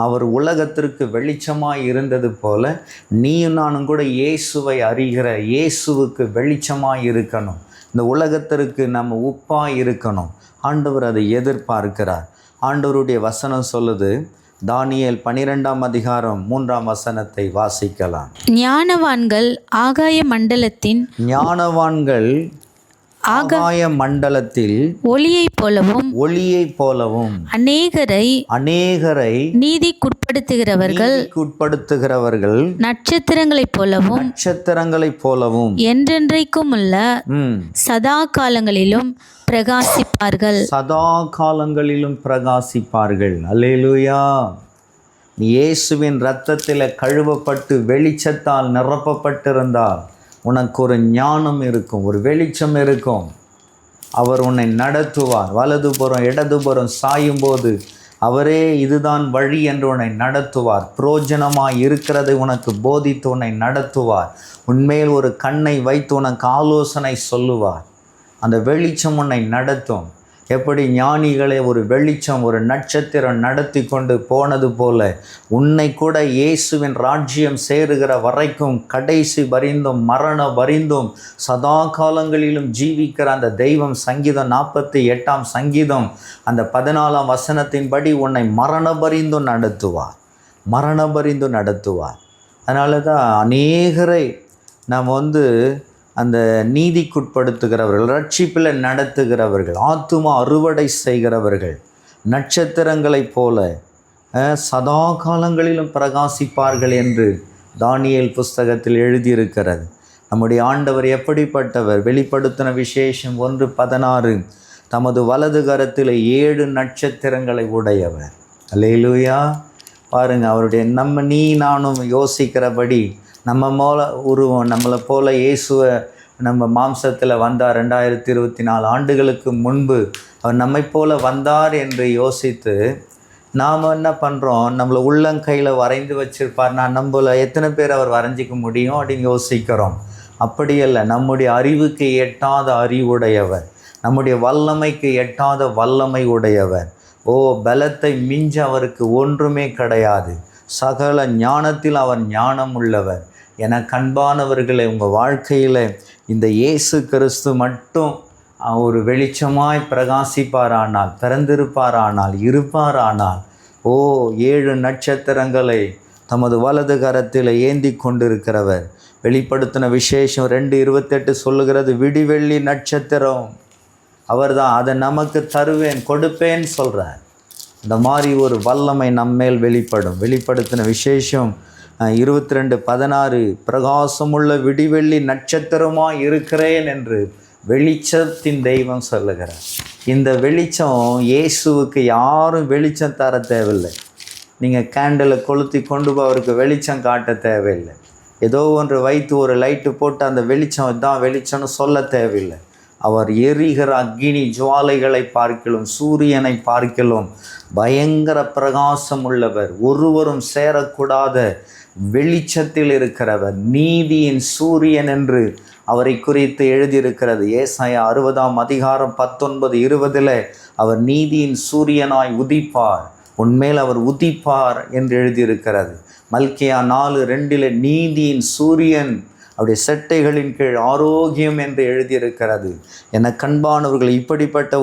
அவர் உலகத்திற்கு வெளிச்சமாய் இருந்தது போல நீயும் நானும் கூட இயேசுவை அறிகிற இயேசுவுக்கு வெளிச்சமாய் இருக்கணும். இந்த உலகத்திற்கு நம்ம உப்பாய் இருக்கணும். ஆண்டவர் அதை எதிர்பார்க்கிறார். ஆண்டவருடைய வசனம் சொல்லுது, தானியேல் 12ஆம் அதிகாரம் 3ஆம் வசனத்தை வாசிக்கலாம். ஞானவான்கள் ஆகாய மண்டலத்தில் ஒளியைப் போலவும் அநேகரை நீதிக்குட்படுத்துகிறவர்கள் நட்சத்திரங்களைப் போலவும் என்றென்றைக்கும் உள்ள சதா காலங்களிலும் பிரகாசிப்பார்கள். அல்லேலூயா. இயேசுவின் இரத்தத்தில் கழுவப்பட்டு வெளிச்சத்தால் நிரப்பப்பட்டிருந்தால் உனக்கு ஒரு ஞானம் இருக்கும், ஒரு வெளிச்சம் இருக்கும். அவர் உன்னை நடத்துவார். வலதுபுறம் இடதுபுறம் சாயும் போது அவரே இதுதான் வழி என்று உன்னை நடத்துவார். புரோஜனமாய் இருக்கிறதை உனக்கு போதித்து உன்னை நடத்துவார். உன்மேல் ஒரு கண்ணை வைத்து உனக்கு ஆலோசனை சொல்லுவார். அந்த வெளிச்சம் உன்னை நடத்தும். எப்படி ஞானிகளை ஒரு வெளிச்சம், ஒரு நட்சத்திரம் நடத்தி கொண்டு போனது போல உன்னை கூட இயேசுவின் ராஜ்யம் சேருகிற வரைக்கும் கடைசி வரிந்தும் மரண வரிந்தும் சதா காலங்களிலும் ஜீவிக்கிற அந்த தெய்வம் சங்கீதம் 48ஆம் சங்கீதம் அந்த 14ஆம் வசனத்தின்படி உன்னை மரண பரிந்தும் நடத்துவார். அதனால தான் அநேகரை நாம் அந்த நீதிக்குட்படுத்துகிறவர்கள், ரட்சிப்பில் நடத்துகிறவர்கள், ஆத்துமா அறுவடை செய்கிறவர்கள் நட்சத்திரங்களைப் போல சதா காலங்களிலும் பிரகாசிப்பார்கள் என்று தானியேல் புஸ்தகத்தில் எழுதியிருக்கிறது. நம்முடைய ஆண்டவர் எப்படிப்பட்டவர்? வெளிப்படுத்தின விசேஷம் 1:16 தமது வலது கரத்தில் 7 நட்சத்திரங்களை உடையவர். அல்லேலூயா. பாருங்கள், அவருடைய நீ நானும் யோசிக்கிறபடி நம்ம உருவம் நம்மளை போல இயேசுவை நம்ம மாம்சத்தில் வந்தார். 2024 ஆண்டுகளுக்கு முன்பு அவர் நம்மை போல வந்தார் என்று யோசித்து நாம் என்ன பண்ணுறோம்? நம்மளை உள்ளங்கையில் வரைந்து வச்சுருப்பார். நம்மள எத்தனை பேர் அவர் வரைஞ்சிக்க முடியும் அப்படின்னு யோசிக்கிறோம். அப்படியல்ல, நம்முடைய அறிவுக்கு எட்டாத அறிவுடையவர், நம்முடைய வல்லமைக்கு எட்டாத வல்லமை உடையவர். பலத்தை மிஞ்ச அவருக்கு ஒன்றுமே கிடையாது. சகல ஞானத்தில் அவர் ஞானம் உள்ளவர். என கண்பானவர்களை, உங்கள் வாழ்க்கையில் இந்த இயேசு கிறிஸ்து மட்டும் ஒரு வெளிச்சமாய் பிரகாசிப்பாரானால், பிறந்திருப்பாரானால், இருப்பாரானால் 7 நட்சத்திரங்களை தமது வலது கரத்தில் ஏந்தி கொண்டிருக்கிறவர். வெளிப்படுத்தின விசேஷம் 2:28 சொல்லுகிறது, விடிவெள்ளி நட்சத்திரம் அவர்தான். அதை நமக்கு தருவேன், கொடுப்பேன்னு சொல்கிறார். இந்த மாதிரி ஒரு வல்லமை நம்மேல் வெளிப்படும். வெளிப்படுத்தின விசேஷம் 22:16 பிரகாசமுள்ள விடிவெள்ளி நட்சத்திரமாக இருக்கிறேன் என்று வெளிச்சத்தின் தெய்வம் சொல்லுகிறார். இந்த வெளிச்சம் இயேசுவுக்கு யாரும் வெளிச்சம் தர தேவையில்லை. நீங்கள் கேண்டிலை கொளுத்தி கொண்டு அவருக்கு வெளிச்சம் காட்ட தேவையில்லை. ஏதோ ஒன்று வைத்து ஒரு லைட்டு போட்டு அந்த வெளிச்சம் இதான் வெளிச்சம்னு சொல்ல தேவையில்லை. அவர் எரிகிற அக்கினி ஜுவாலைகளை பார்க்கிலும் சூரியனை பார்க்கிலும் பயங்கர பிரகாசம் உள்ளவர், ஒருவரும் சேரக்கூடாத வெளிச்சத்தில் இருக்கிறவர், நீதியின் சூரியன் என்று அவரை குறித்து எழுதியிருக்கிறது. ஏசாயா 60:19-20 அவர் நீதியின் சூரியனாய் உதிப்பார், உன்மேல் அவர் உதிப்பார் என்று எழுதியிருக்கிறது. மல்கியா 4:2 நீதியின் சூரியன் அவருடைய செட்டைகளின் கீழ் ஆரோக்கியம் என்று எழுதியிருக்கிறது. என கண்பானவர்கள், இப்படிப்பட்ட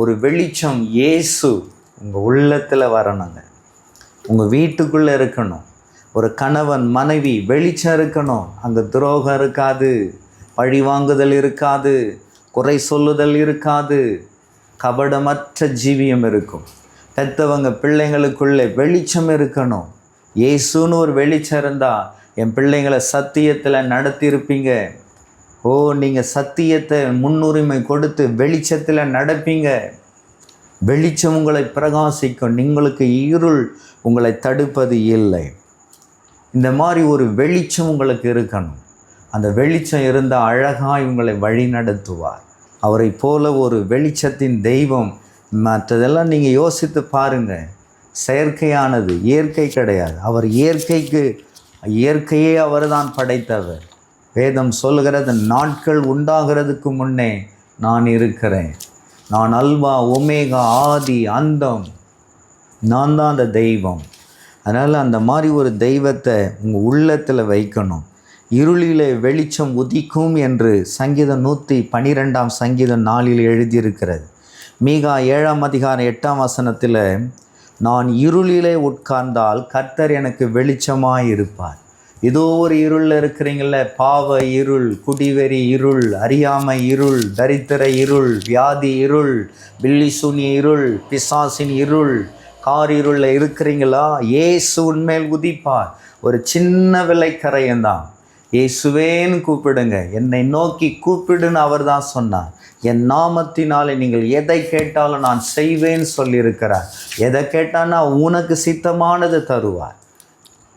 ஒரு வெளிச்சம் இயேசு உங்கள் உள்ளத்தில் வரணுங்க, உங்கள் வீட்டுக்குள்ளே இருக்கணும். ஒரு கணவன் மனைவி வெளிச்சம் இருக்கணும். அங்கே துரோகம் இருக்காது, பழி வாங்குதல் இருக்காது, குறை சொல்லுதல் இருக்காது, கபடமற்ற ஜீவியம் இருக்கும். பெற்றவங்க பிள்ளைங்களுக்குள்ளே வெளிச்சம் இருக்கணும். இயேசுன்னு ஒரு வெளிச்சம் இருந்தால் என் பிள்ளைங்களை சத்தியத்தில் நடத்தியிருப்பீங்க. நீங்கள் சத்தியத்தை முன்னுரிமை கொடுத்து வெளிச்சத்தில் நடப்பீங்க. வெளிச்சம் உங்களை பிரகாசிக்கும், உங்களுக்கு இருள் உங்களை தடுப்பது இல்லை. இந்த மாதிரி ஒரு வெளிச்சம் உங்களுக்கு இருக்கணும். அந்த வெளிச்சம் இருந்தால் அழகாக உங்களை வழி நடத்துவார். அவரை போல ஒரு வெளிச்சத்தின் தெய்வம், மற்றதெல்லாம் நீங்கள் யோசித்து பாருங்கள், செயற்கையானது, இயற்கை கிடையாது. அவர் இயற்கையே அவர் தான் படைத்தவர். வேதம் சொல்கிறது, நாட்கள் உண்டாகிறதுக்கு முன்னே நான் இருக்கிறேன், நான் அல்வா ஒமேகா, ஆதி அந்தம், நான் தான் அந்த தெய்வம். அதனால் அந்த மாதிரி ஒரு தெய்வத்தை உங்கள் உள்ளத்தில் வைக்கணும். இருளிலே வெளிச்சம் உதிக்கும் என்று சங்கீதம் 112 சங்கீதம் 4 எழுதியிருக்கிறது. மீகா 7:8 நான் இருளிலே உட்கார்ந்தால் கர்த்தர் எனக்கு வெளிச்சமாய் இருப்பார். ஏதோ ஒரு இருளில் இருக்கிறீங்கள, பாவ இருள், குடிவெறி இருள், அறியாமை இருள், தரித்திர இருள், வியாதி இருள், பில்லி சூனிய இருள், பிசாசின் இருள், கார் இருளில் இருக்கிறீங்களா? இயேசு உன்மேல் உதிப்பார். ஒரு சின்ன விலைக்கரையந்தான். இயேசுவேன்னு கூப்பிடுங்க, என்னை நோக்கி கூப்பிடுன்னு அவர் தான் சொன்னார். என் நாமத்தினாலே நீங்கள் எதை கேட்டாலும் நான் செய்வேன்னு சொல்லியிருக்கிறார். எதை கேட்டான்னா உனக்கு சித்தமானது தருவார்,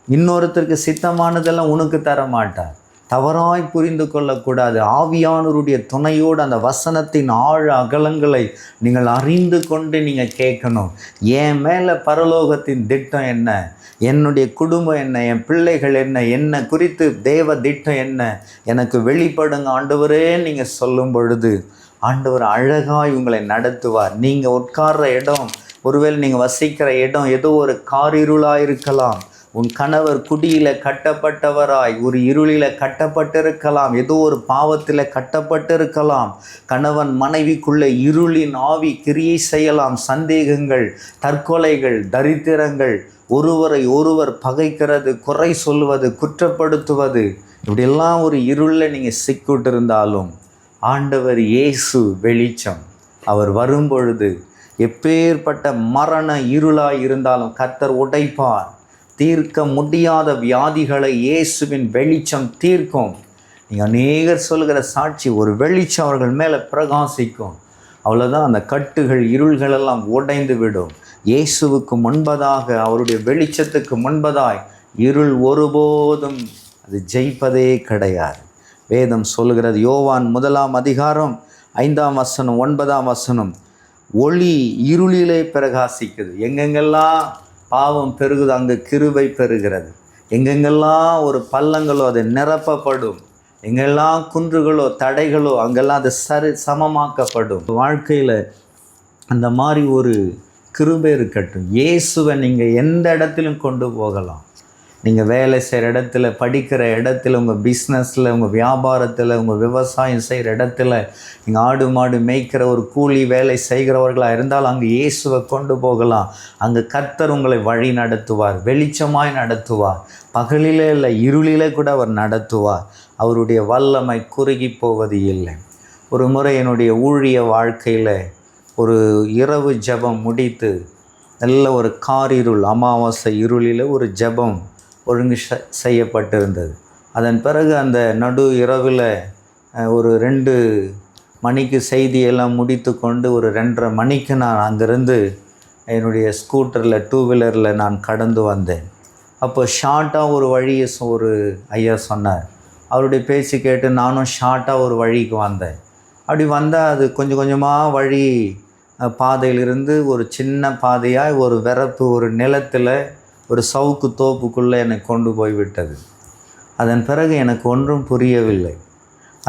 இன்னொருத்தருக்கு சித்தமானதெல்லாம் உனக்கு தர மாட்டார். தவறாய் புரிந்து கொள்ளக்கூடாது. ஆவியானவருடைய துணையோடு அந்த வசனத்தின் ஆழ அகலங்களை நீங்கள் அறிந்து கொண்டு நீங்கள் கேட்கணும். என் மேலே பரலோகத்தின் திட்டம் என்ன, என்னுடைய குடும்பம் என்ன, என் பிள்ளைகள் என்ன, என்னை குறித்து தேவ திட்டம் என்ன, எனக்கு வெளிப்படுங்க ஆண்டவரே நீங்கள் சொல்லும் பொழுது ஆண்டவர் அழகாய் உங்களை நடத்துவார். நீங்கள் உட்கார்ற இடம், ஒருவேளை நீங்கள் வசிக்கிற இடம் ஏதோ ஒரு காரிருளாக இருக்கலாம். உன் கணவர் குடியில் கட்டப்பட்டவராய் ஒரு இருளில் கட்டப்பட்டிருக்கலாம், ஏதோ ஒரு பாவத்தில் கட்டப்பட்டிருக்கலாம். கணவன் மனைவிக்குள்ளே இருளின் ஆவி கிரியை செய்யலாம். சந்தேகங்கள், தற்கொலைகள், தரித்திரங்கள், ஒருவரை ஒருவர் பகைக்கிறது, குறை சொல்வது, குற்றப்படுத்துவது, இப்படியெல்லாம் ஒரு இருளில் நீங்கள் சிக்கிட்டு இருந்தாலும் ஆண்டவர் இயேசு வெளிச்சம். அவர் வரும்பொழுது எப்பேற்பட்ட மரண இருளாய் இருந்தாலும் கர்த்தர் உடைப்பார். தீர்க்க முடியாத வியாதிகளை இயேசுவின் வெளிச்சம் தீர்க்கும். நீங்கள் அநேகர் சொல்கிற சாட்சி, ஒரு வெளிச்சம் அவர்கள் மேலே பிரகாசிக்கும். அவ்வளோதான், அந்த கட்டுகள் இருள்களெல்லாம் உடைந்து விடும். இயேசுவுக்கு முன்பதாக, அவருடைய வெளிச்சத்துக்கு முன்பதாய் இருள் ஒருபோதும் அது ஜெயிப்பதே கிடையாது. வேதம் சொல்கிறது, யோவான் 1:5 ஒளி இருளிலே பிரகாசிக்குது. எங்கெங்கெல்லாம் பாவம் பெருகுது அங்கே கிருபை பெறுகிறது. எங்கெங்கெல்லாம் ஒரு பள்ளங்களோ அது நிரப்பப்படும், எங்கெல்லாம் குன்றுகளோ தடைகளோ அங்கெல்லாம் அது சமமாக்கப்படும். வாழ்க்கையில் அந்த மாதிரி ஒரு கிருபை இருக்கட்டும். இயேசுவை நீங்கள் எந்த இடத்திலும் கொண்டு போகலாம். நீங்கள் வேலை செய்கிற இடத்துல, படிக்கிற இடத்துல, உங்கள் பிஸ்னஸில், உங்கள் வியாபாரத்தில், உங்கள் விவசாயம் செய்கிற இடத்துல, நீங்கள் ஆடு மாடு மேய்க்கிற ஒரு கூலி வேலை செய்கிறவர்களாக இருந்தால் அங்கே இயேசுவை கொண்டு போகலாம். அங்கே கர்த்தர் உங்களை வழி நடத்துவார், வெளிச்சமாய் நடத்துவார். பகலிலே இல்லை, இருளிலே கூட அவர் நடத்துவார். அவருடைய வல்லமை குறுகி போவது இல்லை. ஒரு முறை என்னுடைய ஊழிய வாழ்க்கையில் ஒரு இரவு ஜெபம் முடித்து, நல்ல ஒரு காரிருள், அமாவாசை இருளில் ஒரு ஜெபம் ஒழுங்கு செய்யப்பட்டிருந்தது. அதன் பிறகு அந்த நடு இரவில் ஒரு 2 மணிக்கு செய்தியெல்லாம் முடித்து கொண்டு ஒரு 2:30 மணிக்கு நான் அங்கேருந்து என்னுடைய ஸ்கூட்டரில் 2 வீலரில் நான் கடந்து வந்தேன். அப்போ ஷார்ட்டாக ஒரு வழியை ஒரு ஐயா சொன்னார். அவருடைய பேச்சு கேட்டு நானும் ஷார்ட்டாக ஒரு வழிக்கு வந்தேன். அப்படி வந்தால் அது கொஞ்சம் கொஞ்சமாக வழி பாதையிலிருந்து ஒரு சின்ன பாதையாக ஒரு விறப்பு ஒரு நிலத்தில் ஒரு சவுக்கு தோப்புக்குள்ளே என்னை கொண்டு போய் விட்டது. அதன் பிறகு எனக்கு ஒன்றும் புரியவில்லை.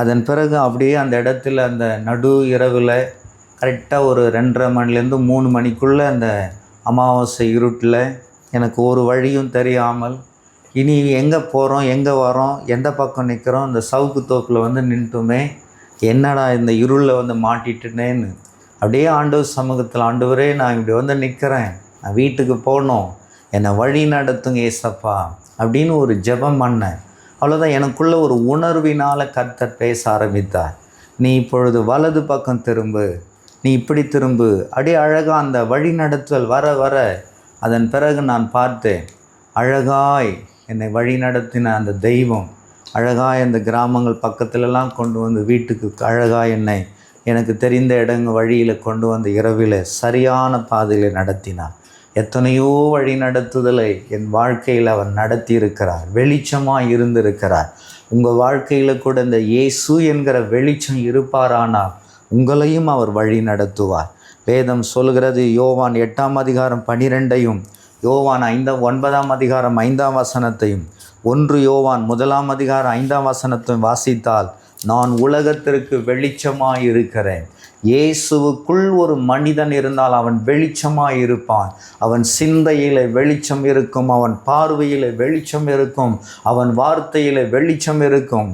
அதன் பிறகு அப்படியே அந்த இடத்துல அந்த நடு இரவில் கரெக்டாக ஒரு 2:30 மணிலேருந்து 3 மணிக்குள்ளே அந்த அமாவாசை இருட்டில் எனக்கு ஒரு வழியும் தெரியாமல் இனி எங்கே போகிறோம், எங்கே வரோம், எந்த பக்கம் நிற்கிறோம், இந்த சவுக்கு தோப்பில் வந்து நின்றுமே, என்னடா இந்த இருளில் வந்து மாட்டிட்டுனேன்னு அப்படியே ஆண்டவர் சமூகத்தில், ஆண்டவரே நான் இப்படி வந்து நிற்கிறேன், நான் வீட்டுக்கு போகணும், என்னை வழி நடத்துங்க ஏசப்பா அப்படின்னு ஒரு ஜெபம் பண்ணேன். அவ்வளோதான். எனக்குள்ள ஒரு உணர்வினால் கர்த்தர் பேச ஆரம்பித்தார். நீ இப்பொழுது வலது பக்கம் திரும்பு, நீ இப்படி திரும்பு. அப்படியே அழகாக அந்த வழி நடத்துதல் வர வர அதன் பிறகு நான் பார்த்தேன், அழகாய் என்னை வழி நடத்தின அந்த தெய்வம் அழகாய் அந்த கிராமங்கள் பக்கத்துலலாம் கொண்டு வந்து வீட்டுக்கு அழகாய் என்னை எனக்கு தெரிந்த வழியில் கொண்டு வந்து இரவில் சரியான பாதையில் நடத்தினார். எத்தனையோ வழி நடத்துதலை என் வாழ்க்கையில் அவர் நடத்தி இருக்கிறார். வெளிச்சமாக இருந்திருக்கிறார். உங்கள் வாழ்க்கையில் கூட இந்த இயேசு என்கிற வெளிச்சம் இருப்பாரானால் உங்களையும் அவர் வழி நடத்துவார். வேதம் சொல்கிறது, யோவான் 8ஆம் அதிகாரம் 12ஐயும், யோவான் 9ஆம் அதிகாரம் 5ஆம் வசனத்தையும், 1 யோவான் 1ஆம் அதிகாரம் 5ஆம் வசனத்தையும் வாசித்தால், நான் உலகத்திற்கு வெளிச்சமாக இருக்கிறேன். இயேசுவுக்குள் ஒரு மனிதன் இருந்தால் அவன் வெளிச்சமாக இருப்பான். அவன் சிந்தையில் வெளிச்சம் இருக்கும், அவன் பார்வையில் வெளிச்சம் இருக்கும், அவன் வார்த்தையில் வெளிச்சம் இருக்கும்,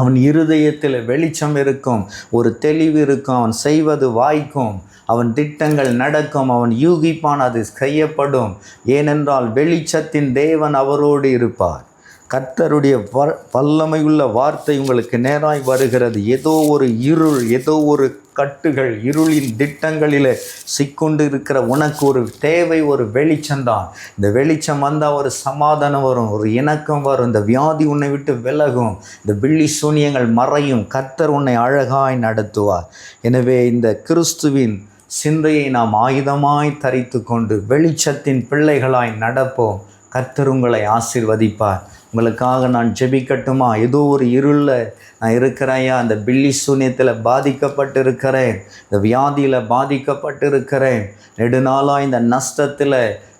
அவன் இருதயத்தில் வெளிச்சம் இருக்கும், ஒரு தெளிவு இருக்கும், அவன் செய்வது வாய்க்கும், அவன் திட்டங்கள் நடக்கும், அவன் யூகிப்பான், அது செய்யப்படும். ஏனென்றால் வெளிச்சத்தின் தேவன் அவரோடு இருப்பார். கர்த்தருடைய வல்லமையுள்ள வார்த்தை உங்களுக்கு நேராய் வருகிறது. ஏதோ ஒரு இருள், ஏதோ ஒரு கட்டுகள், இருளின் திட்டங்களில் சிக்கொண்டு இருக்கிற உனக்கு ஒரு தேவை, ஒரு வெளிச்சம்தான். இந்த வெளிச்சம் வந்தால் ஒரு சமாதானம் வரும், ஒரு இணக்கம் வரும், இந்த வியாதி உன்னை விட்டு விலகும், இந்த பில்லி சூனியங்கள் மறையும், கர்த்தர் உன்னை அழகாய் நடத்துவார். எனவே இந்த கிறிஸ்துவின் சிந்தையை நாம் ஆயுதமாய் தரித்து கொண்டு வெளிச்சத்தின் பிள்ளைகளாய் நடப்போம். கர்த்தர் உங்களை ஆசீர்வதிப்பார். உங்களுக்காக நான் ஜெபிக்கட்டுமா? ஏதோ ஒரு இருளில் நான் இருக்கிறேயா, அந்த பில்லி சூன்யத்தில் பாதிக்கப்பட்டு இருக்கிறேன், இந்த வியாதியில் பாதிக்கப்பட்டு இருக்கிறேன், நெடுநாளாக இந்த நஷ்டத்தில்,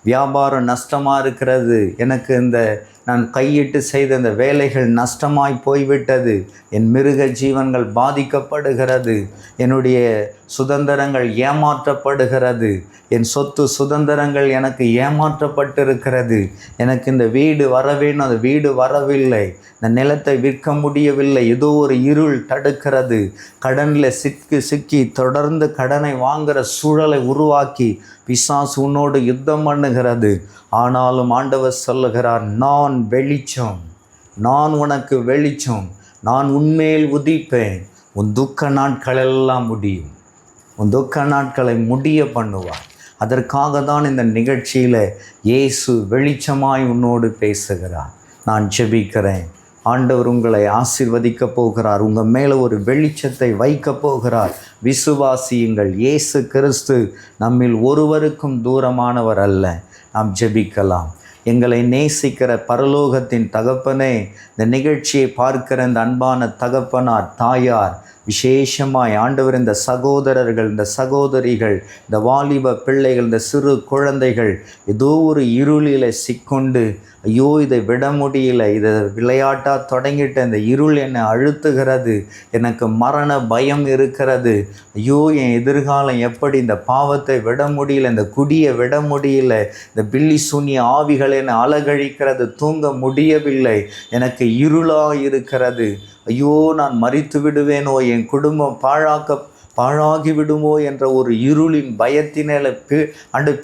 வியாபாரம் நஷ்டமாக இருக்கிறது, எனக்கு இந்த நான் கையிட்டு செய்த இந்த வேலைகள் நஷ்டமாய் போய்விட்டது, என் மிருக ஜீவன்கள் பாதிக்கப்படுகிறது, என்னுடைய சுதந்திரங்கள் ஏமாற்றப்படுகிறது, என் சொத்து சுதந்திரங்கள் எனக்கு ஏமாற்றப்பட்டிருக்கிறது, எனக்கு இந்த வீடு வர வேணும், அந்த வீடு வரவில்லை, இந்த நிலத்தை விற்க முடியவில்லை, ஏதோ ஒரு இருள் தடுக்கிறது, கடனில் சிக்கி தொடர்ந்து கடனை வாங்குகிற சூழலை உருவாக்கி பிசாசு உன்னோடு யுத்தம் பண்ணுகிறது. ஆனாலும் ஆண்டவர் சொல்லுகிறார், நான் வெளிச்சம், நான் உனக்கு வெளிச்சம், நான் உன்மேல் உதிப்பேன், உன் துக்க நாட்களெல்லாம் முடியும், உன் துக்க நாட்களை முடிய பண்ணுவார். அதற்காக தான் இந்த நிகழ்ச்சியில் இயேசு வெளிச்சமாய் உன்னோடு பேசுகிறார். நான் ஜெபிக்கிறேன். ஆண்டவர் உங்களை ஆசீர்வதிக்க போகிறார். உங்கள் மேலே ஒரு வெளிச்சத்தை வைக்க போகிறார். விசுவாசியுங்கள். இயேசு கிறிஸ்து நம்மில் ஒருவருக்கும் தூரமானவர் அல்ல. நாம் ஜெபிக்கலாம். எங்களை நேசிக்கிற பரலோகத்தின் தகப்பனே, இந்த நிகழ்ச்சியை பார்க்கிற இந்த அன்பான தகப்பனார், தாயார், விசேஷமாய் ஆண்டவர் இந்த சகோதரர்கள், இந்த சகோதரிகள், இந்த வாலிப பிள்ளைகள், இந்த சிறு குழந்தைகள் ஏதோ ஒரு இருளில் சிக்கொண்டு, ஐயோ இதை விட முடியல, இதை விளையாட்டாக தொடங்கிட்ட இந்த இருள் என்னை அழுத்துகிறது, எனக்கு மரண பயம் இருக்கிறது, ஐயோ என் எதிர்காலம் எப்படி, இந்த பாவத்தை விட முடியல, இந்த குடியை விட முடியல, இந்த பில்லி சூனிய ஆவிகள் என்னை அலகழிக்கிறது, தூங்க முடியவில்லை, எனக்கு இருளாக இருக்கிறது, ஐயோ நான் மரித்து விடுவேனோ, என் குடும்பம் பாழாகி விடுமோ என்ற ஒரு இருளின் பயத்தினால்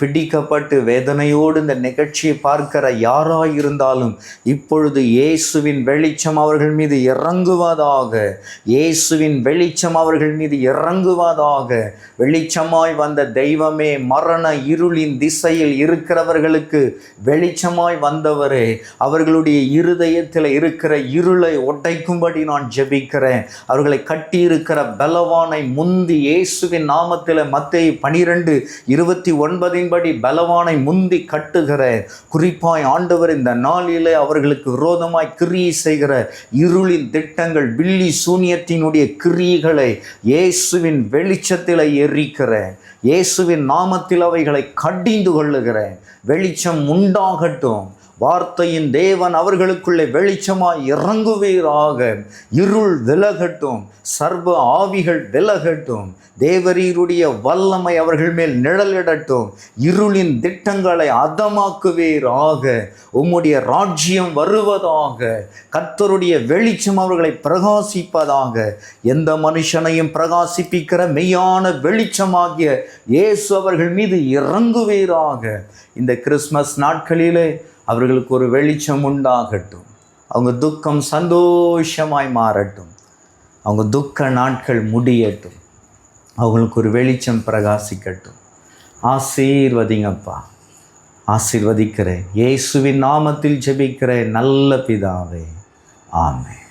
பிடிக்கப்பட்டு வேதனையோடு இந்த நிகழ்ச்சியை பார்க்கிற யாராய் இருந்தாலும் இப்பொழுது இயேசுவின் வெளிச்சம் அவர்கள் மீது இறங்குவதாக, இயேசுவின் வெளிச்சம் அவர்கள் மீது இறங்குவதாக. வெளிச்சமாய் வந்த தெய்வமே, மரண இருளின் திசையில் இருக்கிறவர்களுக்கு வெளிச்சமாய் வந்தவரே, அவர்களுடைய இருதயத்தில் இருக்கிற இருளை உடைக்கும்படி நான் ஜெபிக்கிறேன். அவர்களை கட்டியிருக்கிற பலவானை முன் முந்தி இயேசுவின் நாமத்தில் மத்தேயு 12:29 படி பலவானை முந்தி கட்டுகிற, குறிப்பாய் ஆண்டவர் இந்த நாளிலே அவர்களுக்கு விரோதமாய் கிரியை செய்கிற இருளின் திட்டங்கள், பில்லி சூனியத்தினுடைய கிரியைகளை இயேசுவின் வெளிச்சத்தில் எரிக்கிறேன். இயேசுவின் நாமத்தில் அவைகளை கடிந்து கொள்ளுகிறேன். வெளிச்சம் உண்டாகட்டும். வார்த்தையின் தேவன் அவர்களுக்குள்ளே வெளிச்சமாய் இறங்குவீராக. இருள் விலகட்டும், சர்வ ஆவிகள் விலகட்டும். தேவரீருடைய வல்லமை அவர்கள் மேல் நிழலிடட்டும். இருளின் திட்டங்களை அதமாக்குவீராக. உம்முடைய ராஜ்யம் வருவதாக. கர்த்தருடைய வெளிச்சம் அவர்களை பிரகாசிப்பதாக. எந்த மனுஷனையும் பிரகாசிப்பிக்கிற மெய்யான வெளிச்சமாகிய இயேசு அவர்கள் மீது இறங்குவீராக. இந்த கிறிஸ்மஸ் நாட்களிலே அவர்களுக்கு ஒரு வெளிச்சம் உண்டாகட்டும். அவங்க துக்கம் சந்தோஷமாய் மாறட்டும். அவங்க துக்க நாட்கள் முடியட்டும். அவங்களுக்கு ஒரு வெளிச்சம் பிரகாசிக்கட்டும். ஆசீர்வதிங்கப்பா. ஆசீர்வதிக்கிறேன். இயேசுவின் நாமத்தில் ஜெபிக்கிறேன் நல்ல பிதாவே. ஆமென்.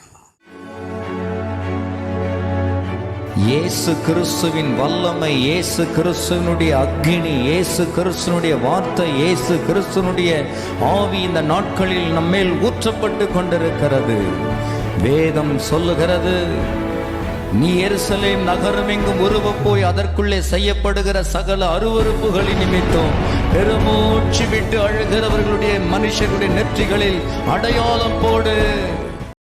இயேசு கிறிஸ்துவின் வல்லமை, இயேசு கிறிஸ்துவனுடைய அக்கினி, இயேசு கிறிஸ்துவனுடைய வார்த்தை, இயேசு கிறிஸ்துவனுடைய ஆவி இந்த நாட்களில் நம்மேல் ஊற்றப்பட்டு கொண்டிருக்கிறது. வேதம் சொல்லுகிறது, நீ எருசலேம் நகரம் எங்கும் உருவ போய் அதற்குள்ளே செய்யப்படுகிற சகல அருவருப்புகளின் நிமித்தம் பெருமூச்சு விட்டு அழுகிறவர்களுடைய மனுஷருடைய நெற்றிகளில் அடையாளம் போடு.